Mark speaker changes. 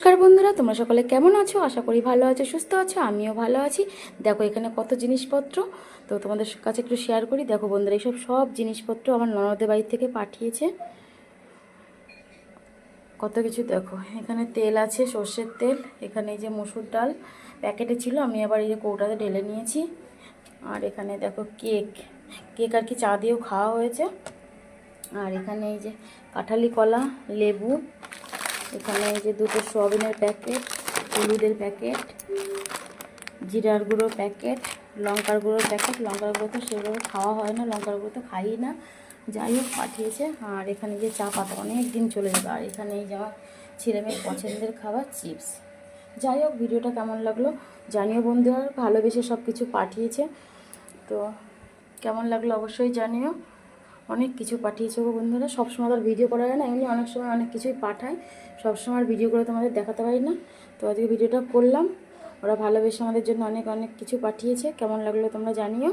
Speaker 1: নমস্কার বন্ধুরা, তোমরা সকলে কেমন আছো? আশা করি ভালো আছো, সুস্থ আছো। আমিও ভালো আছি। দেখো এখানে কত জিনিসপত্র, তো তোমাদের কাছে একটু শেয়ার করি। দেখো বন্ধুরা, এইসব সব জিনিসপত্র আমার ননদের বাড়ি থেকে পাঠিয়েছে। কত কিছু দেখো, এখানে তেল আছে, সর্ষের তেল। এখানে এই যে মসুর ডাল প্যাকেটে ছিল, আমি আবার এই যে কৌটাতে ঢেলে নিয়েছি। আর এখানে দেখো কেক কেক আর কি চা দিয়েও খাওয়া হয়েছে। আর এখানে এই যে কাঁঠালি কলা, লেবু। এখানে এই যে দুটো সোয়াবিনের প্যাকেট, হলুদের প্যাকেট, জিরার গুঁড়োর প্যাকেট, লঙ্কার গুঁড়োর প্যাকেট। লঙ্কার গুঁড়ো তো সেভাবে খাওয়া হয় না, লঙ্কার গুঁড়ো তো খাই না, যাই হোক পাঠিয়েছে। আর এখানে যে চা পাতা অনেক দিন চলে যাবে। আর এখানে এই যে আমার ছেলেমেয়ের পছন্দের খাবার চিপস। যাই হোক, ভিডিওটা কেমন লাগলো জানিও বন্ধুরা। ভালোবেসে সব কিছু পাঠিয়েছে, তো কেমন লাগলো অবশ্যই জানিও। অনেক কিছু পাঠিয়েছে গো বন্ধুরা। সবসময় আর ভিডিও করা যায় না, এমনি অনেক সময় অনেক কিছুই পাঠায়, সবসময় আর ভিডিও করে তোমাদের দেখাতে পারি না। তো আজকে ভিডিওটা করলাম। ওরা ভালোবেসে আমাদের জন্য অনেক অনেক কিছু পাঠিয়েছে। কেমন লাগলো তোমরা জানিও।